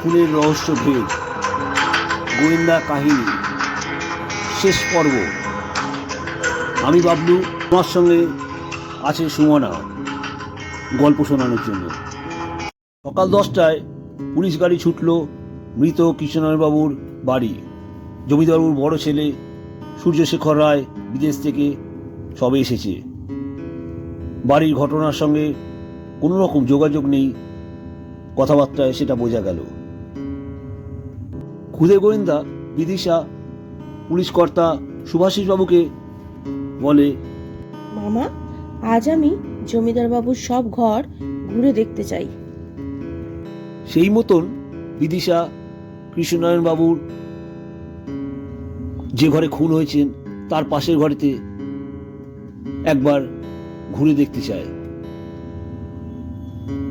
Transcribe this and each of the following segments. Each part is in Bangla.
খুনের রহস্য ভেদ গোয়েন্দা কাহিনী শেষ পর্ব। আমি বাবলু, আমার সঙ্গে আছে সুমনা গল্প শোনানোর জন্য। সকাল 10টায় পুলিশ গাড়ি ছুটল মৃত কৃষ্ণনারায়ণবাবুর বাড়ি। জমিদারবাবুর বড় ছেলে সূর্যশেখর রায় বিদেশ থেকে সবে এসেছে। বাড়ির ঘটনার সঙ্গে কোনো রকম যোগাযোগ নেই, কথাবার্তায় সেটা বোঝা গেল। খুদে গোয়েন্দা বিদিশা পুলিশ কর্তা সুভাষিসবাবুকে বলে, মামা, আজ আমি জমিদার বাবুর সব ঘর ঘুরে দেখতে চাই। সেই মতন বিদিশা কৃষ্ণনারায়ণ বাবুর যে ঘরে খুন হয়েছেন তার পাশের ঘরেতে একবার ঘুরে দেখতে চায়।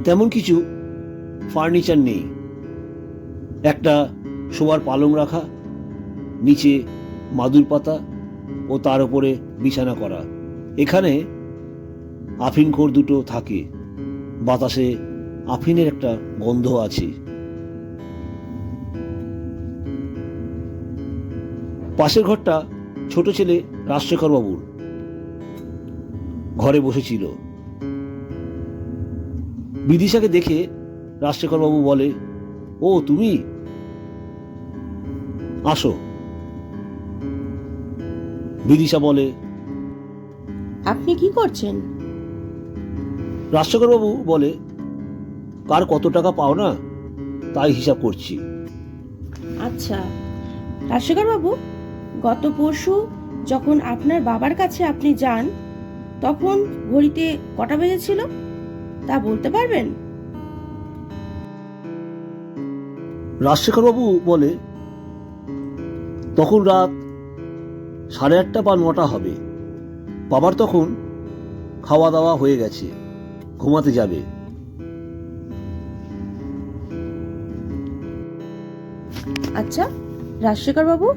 তেমন কিছু ফার্নিচার নেই, একটা শোবার পালং রাখা, নিচে মাদুর পাতা ও তার উপরে বিছানা করা। এখানে আফিনখোর দুটো থাকে, বাতাসে আফিনের একটা গন্ধ আছে। পাশের ঘরটা ছোট ছেলে রাজশেখর বাবুর, ঘরে বসেছিল। বিদিশাকে দেখে রাজশেখর বাবু বলে, ও তুমি, আসো। বিদিশা বলে, আপনি কি করছেন? রাজশেখর বাবু বলে, কার কত টাকা পাও না তাই হিসাব করছি। আচ্ছা রাজশেখর বাবু, গত পরশু যখন আপনার বাবার কাছে আপনি যান তখন ঘড়িতে কটা বেজেছিল তা বলতে পারবেন? রাজশেখর বাবু বলে, তখন রাত 8:30 বা 9টা হবে। বাবার তখন খাওয়া দাওয়া হয়ে গেছে, ঘুমাতে যাবে। আচ্ছা রাজশেখর বাবু,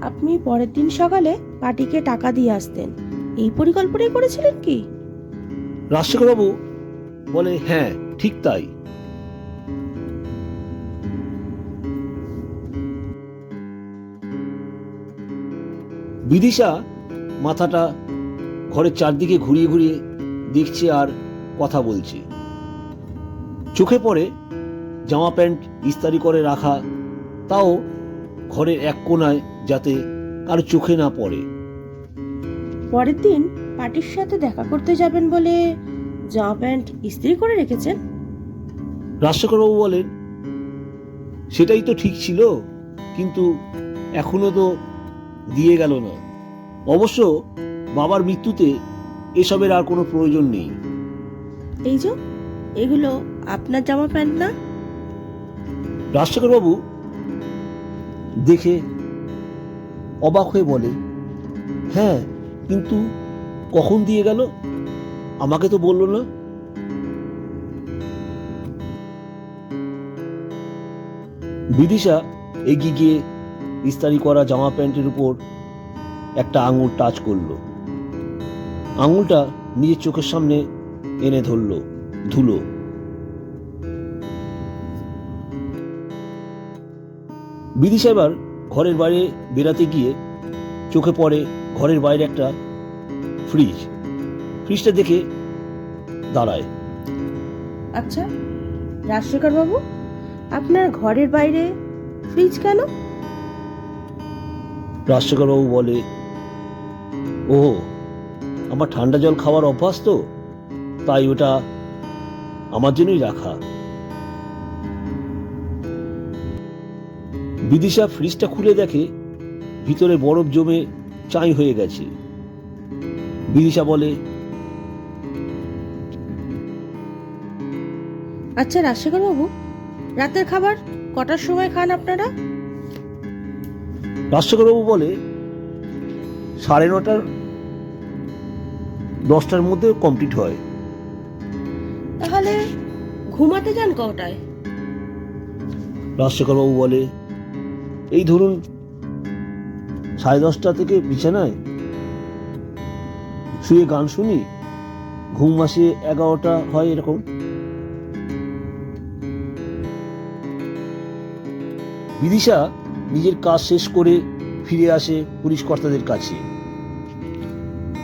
আপনি পরের দিন সকালে পার্টিকে টাকা দিয়ে আসতেন, এই পরিকল্পনাই করেছিলেন কি? রাজশেখর বাবু বলে, হ্যাঁ ঠিক তাই। বিদিশা মাথাটা ঘরের চারদিকে ঘুরিয়ে ঘুরিয়ে দেখছে আর কথা বলছে। চোখে পড়ে জামা প্যান্ট ইস্ত্রি করে রাখা, তাও ঘরের এক কোনায়, যাতে কারো চোখে না পড়ে। পরের দিন পার্টির সাথে দেখা করতে যাবেন বলে জামা প্যান্ট ইস্ত্রি করে রেখেছেন? রাজশেখর বাবু বলেন, সেটাই তো ঠিক ছিল, কিন্তু এখনো তো দিয়ে গেল না। অবশ্য বাবার মৃত্যুতে এসবের আর কোনো প্রয়োজন নেই। এই যে এগুলো আপনার জামা প্যান্ট না? রাজশেখর বাবু দেখে অবাক হয়ে বলে, হ্যাঁ, কিন্তু কখন দিয়ে গেল, আমাকে তো বললো না। বিদিশা এগিয়ে গিয়ে ইস্ত্রি করা জামা প্যান্টের উপর একটা আঙুল টাচ করলো। আঙুলটা নিজের চোখের সামনে এনে ধরলো ধুলো। বিদিশা এবার ঘরের বাইরে বেরাতে গিয়ে চোখে পড়ে ঘরের বাইরে একটা ফ্রিজ। ফ্রিজটা দেখে দাঁড়ায়। আচ্ছা রাজশেখর বাবু, আপনার ঘরের বাইরে ফ্রিজ কেন? রাজশেখর বাবু বলে, ও, আমার ঠান্ডা জল খাওয়ার অভ্যাস তো, তাই ওটা আমার জন্যই রাখা। বিদিশা ফ্রিজটা খুলে দেখে ভিতরে বরফ জমে চাই হয়ে গেছে। বিদিশা বলে, আচ্ছা রাজশেখর বাবু, রাতের খাবার কটার সময় খান আপনারা? রাজশেখর বাবু বলে, 9:30 10টার মধ্যে কমপ্লিট হয়। তাহলে ঘুমাতে যান কটায়? রাজশেখর বাবু বলে, এই ধরুন 10:30 থেকে বিছানায় শুয়ে গান শুনি, ঘুম আসে 11টা হয় এরকম। বিদিশা নিজের কাজ শেষ করে ফিরে আসে পুলিশ কর্তাদের কাছে।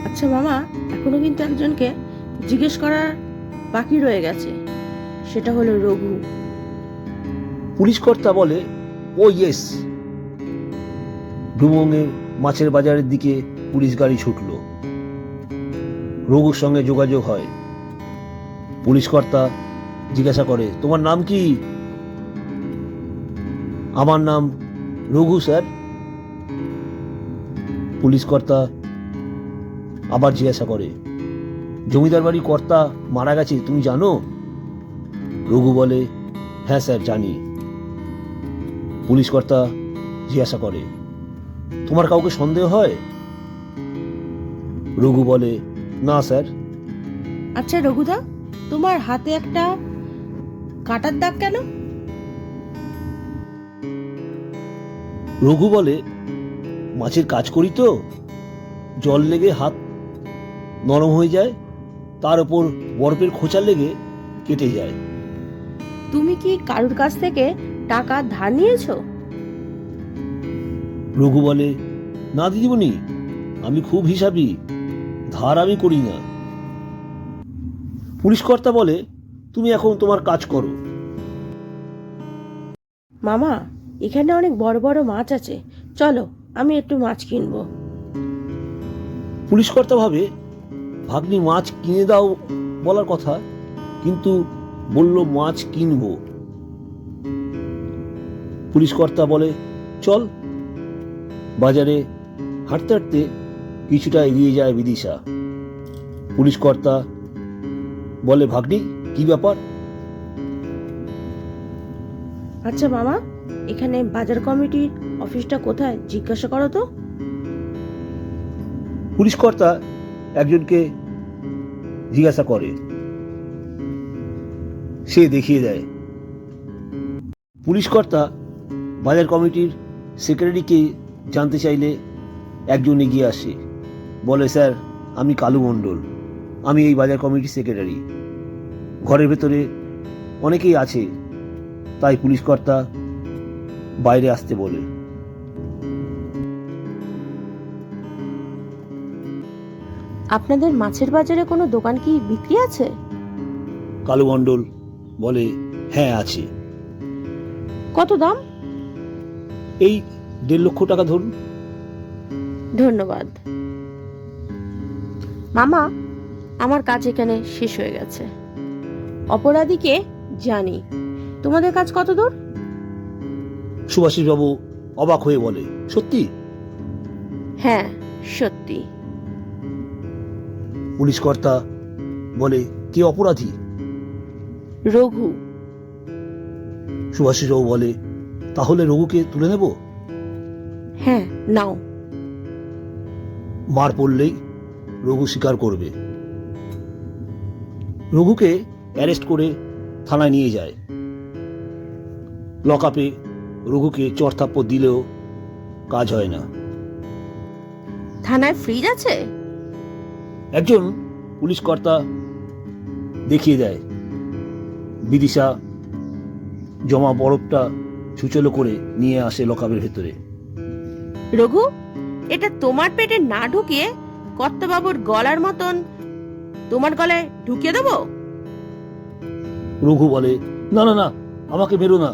আচ্ছা মামা, এখনো কিন্তু একজনকে জিজ্ঞেস করার বাকি রয়ে গেছে, সেটা হলো রঘু। পুলিশ কর্তা বলে, ও ইয়েস। ডুমঙ্গের মাছের বাজারের দিকে পুলিশ গাড়ি ছুটল। রঘুর সঙ্গে যোগাযোগ হয়। পুলিশ কর্তা জিজ্ঞাসা করে, তোমার নাম কি? আমার নাম রঘু স্যার। পুলিশ কর্তা আবার জিজ্ঞাসা করে, জমিদার বাড়ি কর্তা মারা গেছে তুমি জানো? রঘু বলে, হ্যাঁ স্যার জানি। পুলিশ কর্তা জিজ্ঞাসা করে, তোমার কাউকে সন্দেহ হয়? রঘু বলে, না স্যার। আচ্ছা রঘুদা, তোমার হাতে একটা কাটার দাগ কেন? রঘু বলে, মাছের কাজ করি তো, জল লেগে হাত নরম হয়ে যায়, তার উপর বরফের খোঁচা লেগে কেটে যায়। তুমি কি কারুর কাছ থেকে টাকা ধার নিয়েছো? রঘু বলে, না দিদিমণি, আমি খুব হিসাবি, ধার আমি করি না। পুলিশ কর্তা বলে, তুমি এখন তোমার কাজ করো। মামা, এখানে অনেক বড় বড় মাছ আছে, চলো আমি একটু মাছ কিনবো। পুলিশ কর্তা ভাবে, ভাগ্নি মাছ কিনে দাও বলার কথা, কিন্তু বলল মাছ কিনবো। পুলিশ কর্তা বলে, চল। বাজারে হাঁটতে হাঁটতে কিছুটা এগিয়ে যায় বিদিশা। পুলিশ কর্তা বলে, ভাগ্নি কি ব্যাপার? আচ্ছা মামা, এখানে বাজার কমিটির অফিসটা কোথায় জিজ্ঞাসা করো তো। পুলিশ কর্তা একজনকে জিজ্ঞাসা করে, সে দেখিয়ে দেয়। পুলিশ কর্তা বাজার কমিটির সেক্রেটারিকে জানতে চাইলে একজন এগিয়ে আসে, বলে, স্যার আমি কালু মণ্ডল, আমি এই বাজার কমিটির সেক্রেটারি। ঘরের ভেতরে অনেকেই আছে, তাই পুলিশ কর্তা বাইরে আসতে বলে। আপনাদের মাছের বাজারে কোনো দোকান কি বিক্রি আছে? কালু মণ্ডল বলে, হ্যাঁ আছে। কত দাম? এই 1.5 লক্ষ টাকা ধরুন। ধন্যবাদ মামা, আমার কাজ এখানে শেষ হয়ে গেছে। অপরাধীকে জানি। তোমাদের কাজ কত দূর? সুভাষিস বাবু অবাক হয়ে বলে, সত্যি? হ্যাঁ সত্যি। পুলিশ কর্তা বলে, কে অপরাধী? রঘু। সুভাষিস বাবু বলে, তাহলে রঘুকে তুলে নেব? হ্যাঁ নাও। মার পড়লেই রঘু স্বীকার করবে। রঘুকে অ্যারেস্ট করে থানায় নিয়ে যায়। লকআপে রঘুকে চড়থাপ্পড় দিলেও কাজ হয় না। থানায় ফ্রিজ আছে? একজন পুলিশ কর্তা দেখিয়ে দেয়। বিদিশা জমা বরফটা ছুচলো করে নিয়ে আসে লকআপের ভেতরে। রঘু, এটা তোমার পেটে না ঢুকিয়ে কর্তাবাবুর গলার মতন তোমার গলায় ঢুকিয়ে দেবো? রঘু বলে, না না না, আমাকে মেরো না।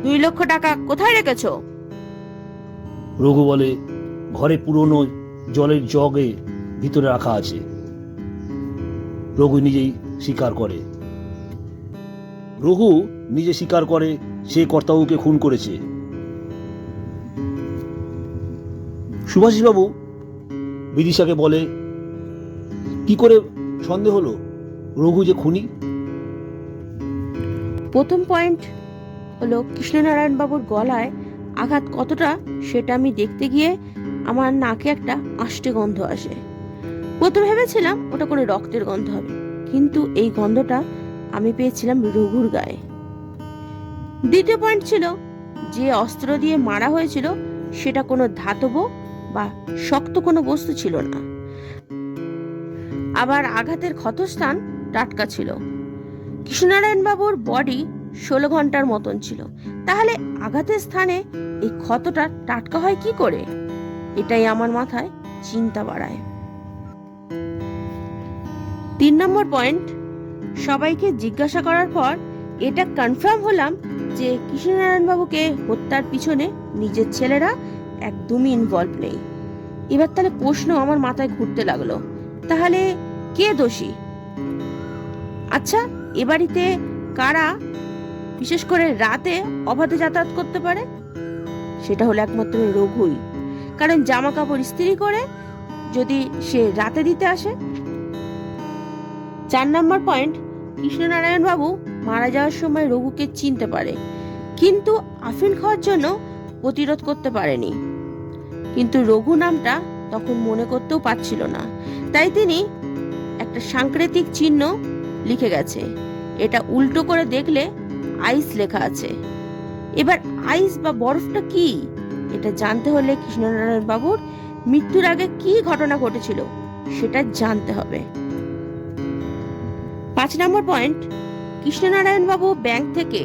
2 লক্ষ টাকা কোথায় রেখেছো? রঘু বলে, ঘরে পুরনো জলের জগে ভিতরে রাখা আছে। রঘু নিজেই স্বীকার করে। রঘু নিজে স্বীকার করে সে কর্তাবাবুকে খুন করেছে। সুভাষিস বাবু বিদিশাকে বলে, কি করে সন্দেহ হলো রঘু যে খুনি? প্রথম পয়েন্ট হলো কৃষ্ণনারায়ণ বাবুর গলায় আঘাত কতটা সেটা আমি দেখতে গিয়ে আমার নাকে একটা আষ্টে গন্ধ আসে। প্রথমে ভেবেছিলাম ওটা কোনো রক্তের গন্ধ হবে, কিন্তু এই গন্ধটা আমি পেয়েছিলাম রঘুর গায়ে। দ্বিতীয় পয়েন্ট ছিল, যে অস্ত্র দিয়ে মারা হয়েছিল সেটা কোনো ধাতব বা শক্ত কোনো বস্তু ছিল না। আবার আঘাতের ক্ষতস্থান টাটকা ছিল। কৃষ্ণনারায়ণ বাবুর বডি 16 ঘন্টার মতন ছিল। তাহলে আঘাতের স্থানে এই ক্ষতটা টাটকা হয় কি করে? এটাই আমার মাথায় চিন্তা বাড়ায়। 3 নম্বর পয়েন্ট, সবাইকে জিজ্ঞাসা করার পর এটা কনফার্ম হলাম যে কৃষ্ণনারায়ণ বাবুকে হত্যার পিছনে নিজের ছেলেরা একদমই ইনভলভ নেই। এবার তাহলে প্রশ্ন আমার মাথায় ঘুরতে লাগলো, তাহলে কে দোষী? আচ্ছা, এ বাড়িতে কারা বিশেষ করে রাতে অবাধে যাতায়াত করতে পারে? সেটা হলো একমাত্র রঘুই। কারণ জামা কাপড় ইস্ত্রি করে যদি সে রাতে দিতে আসে। 4 নম্বর পয়েন্ট, কৃষ্ণনারায়ণ বাবু মারা যাওয়ার সময় রঘুকে চিনতে পারে, কিন্তু আফিন খাওয়ার জন্য প্রতিরোধ করতে পারেনি। কিন্তু রঘু নামটা তখন মনে করতেও পারছিল না, তাই তিনি একটা সাংকেতিক চিহ্ন লিখে গেছে। এটা উল্টো করে দেখলে আইস লেখা আছে। এবার আইস বা বরফটা কি, এটা জানতে হলে কৃষ্ণনারায়ণ বাবুর মৃত্যুর আগে কি ঘটনা ঘটেছিল সেটা জানতে হবে। 5 নম্বর পয়েন্ট, কৃষ্ণনারায়ণ বাবু ব্যাংক থেকে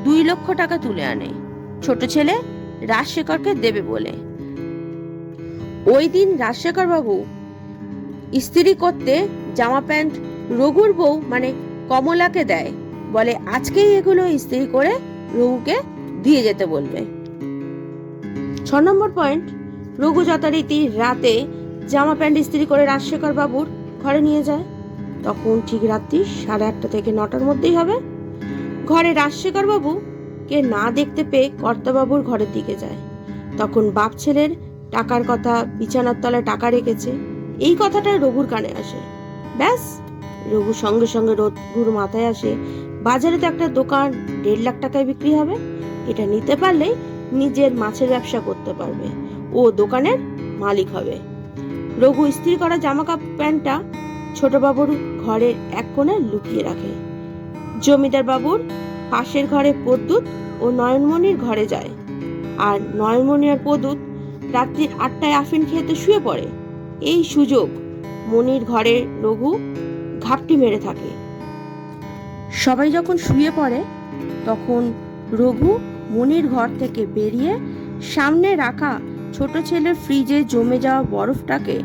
2 লক্ষ টাকা তুলে আনে ছোট ছেলে রাজশেখরকে দেবে বলে। ওই দিন রাজশেখর বাবু ইস্ত্রি করতে জামা প্যান্ট রঘুর বউ মানে কমলাকে দেয়, বলে আজকেই এগুলো ইস্ত্রি করে রঘুকে দিয়ে যেতে বলবে। 6 নম্বর পয়েন্ট, রঘু যথারীতি রাতে জামা প্যান্ট ইস্ত্রি করে রাজশেখর বাবুর ঘরে নিয়ে যায়। তখন ঠিক রাত্রি 8:30 থেকে 9টার মধ্যেই হবে। ঘরে রাজশেখর বাবু কে না দেখতে পেয়ে কর্তাবাবুর ঘরের দিকে যায়। তখন বাপ ছেলের টাকার কথা, বিছানার তলায় টাকা রেখেছে, এই কথাটা রঘুর কানে আসে। ব্যাস, রঘু সঙ্গে সঙ্গে রঘুর মাথায় আসে বাজারে তো একটা দোকান 1.5 লাখ টাকায় বিক্রি হবে, এটা নিতে পারলেই নিজের মাছের ব্যবসা করতে পারবে, ও দোকানের মালিক হবে। রঘু ইস্ত্রি করা জামা কাপড় প্যান্টটা ছোট বাবুর ঘরের এক কোণে লুকিয়ে রাখে। জমিদার বাবুর পাশের ঘরে প্রদ্যুৎ ও নয়নমণির ঘরে যায়, আর নয়নমণি আর প্রদ্যুৎ রাত্রি 8টায় আফিন খেতে শুয়ে পড়ে। এই সুযোগ মনির ঘরে রঘু ঘাপটি মেরে থাকে। সবাই যখন শুয়ে পড়ে তখন রঘু মনির ঘর থেকে বেরিয়ে সামনে রাখা ছোট ছেলের ফ্রিজে জমে যাওয়া বরফটাকে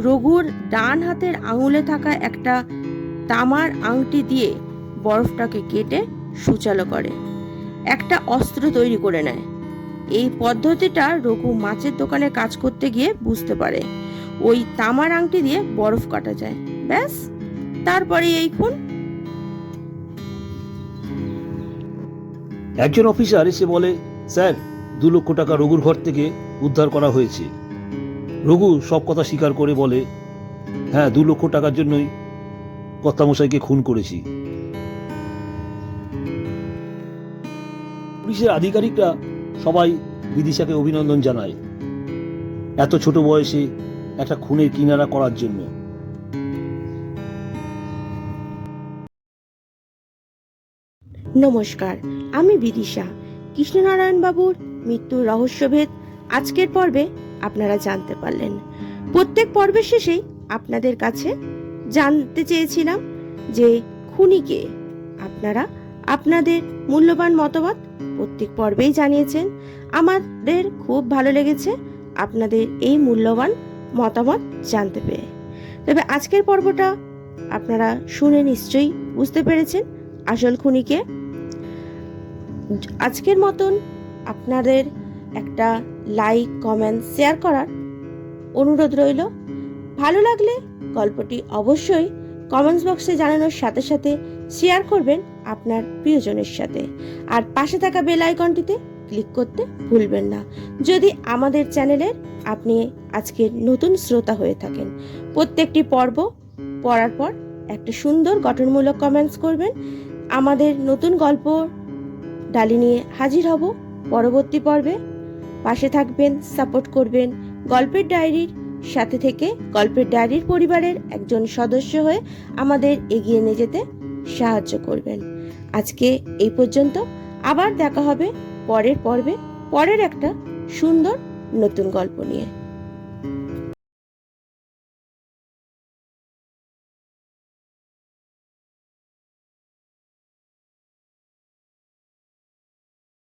রঘুর ডান হাতের আঙুলে থাকা একটা তামার আংটি দিয়ে বরফটাকে কেটে সূচালো করে একটা অস্ত্র তৈরি করে নেয়। এই পদ্ধতিটা রঘু মাছের দোকানে কাজ করতে গিয়ে বুঝতে পারে ওই তামার আংটি দিয়ে বরফ কাটা যায়। ব্যাস, তারপরে এই খুন। একজন অফিসার এসে বলে, স্যার 2 লক্ষ টাকা রঘুর ঘর থেকে উদ্ধার করা হয়েছে। রঘু সব কথা স্বীকার করে বলে, হ্যাঁ 2 লক্ষ টাকার জন্যই কর্তামশাইকে খুন করেছি। পুলিশের আধিকারিকরা সবাই বিদিশাকে অভিনন্দন জানায় এত ছোট বয়সে একটা খুনের কিনারা করার জন্য। নমস্কার, আমি বিদিশা। কৃষ্ণনারায়ণ বাবুর মৃত্যুর রহস্যভেদ আজকের পর্বে আপনারা জানতে পারলেন। প্রত্যেক পর্বের শেষেই আপনাদের কাছে জানতে চেয়েছিলাম যে খুনি কে। আপনারা আপনাদের মূল্যবান মতামত প্রত্যেক পর্বেই জানিয়েছেন। আমাদের খুব ভালো লেগেছে আপনাদের এই মূল্যবান মতামত জানতে পেরে। তবে আজকের পর্বটা আপনারা শুনে নিশ্চয়ই বুঝতে পেরেছেন আসল খুনিকে। আজকের মতন আপনাদের একটা লাইক, কমেন্ট, শেয়ার করার অনুরোধ রইল। ভালো লাগলে গল্পটি অবশ্যই কমেন্টস বক্সে জানানোর সাথে সাথে শেয়ার করবেন আপনার প্রিয়জনের সাথে, আর পাশে থাকা বেল আইকনটিতে ক্লিক করতে ভুলবেন না যদি আমাদের চ্যানেলের আপনি আজকের নতুন শ্রোতা হয়ে থাকেন। প্রত্যেকটি পর্ব পড়ার পর একটা সুন্দর গঠনমূলক কমেন্টস করবেন। আমাদের নতুন গল্প ডালি নিয়ে হাজির হব পরবর্তী পর্বে। পাশে থাকবেন, সাপোর্ট করবেন, গল্পের ডায়েরির সাথে থেকে গল্পের ডায়েরির পরিবারের একজন সদস্য হয়ে আমাদের এগিয়ে নিয়ে যেতে সাহায্য করবেন। আজকে এই পর্যন্ত, আবার দেখা হবে পরের পর্বে, পরের একটা সুন্দর নতুন গল্প নিয়ে।